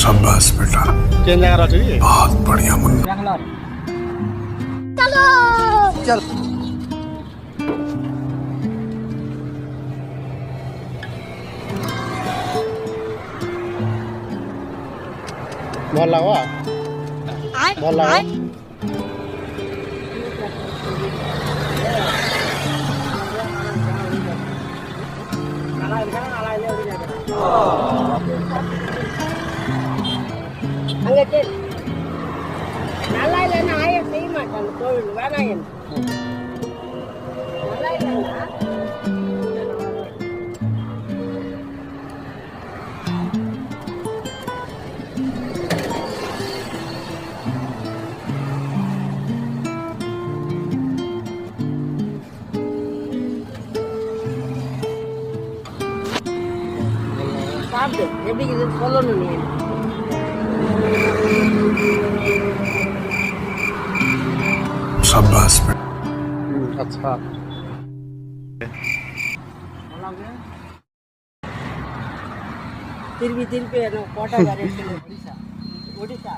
शाबाश बेटा, केन जगह रही बहुत बढ़िया मुन्ना। बेंगलोर चल भल लगा भल लगा அங்கே நல்லா இல்லைன்னா ஆயம் செய்ய மாட்டாங்க தொழில் வேணாம் நல்லா இல்லைன்னா சாப்பிட்டு எப்படி இது சொல்லணும் நீ शाबाश बेटा। अच्छा திருப்பி திருப்பி கோட்டை ஒடிசா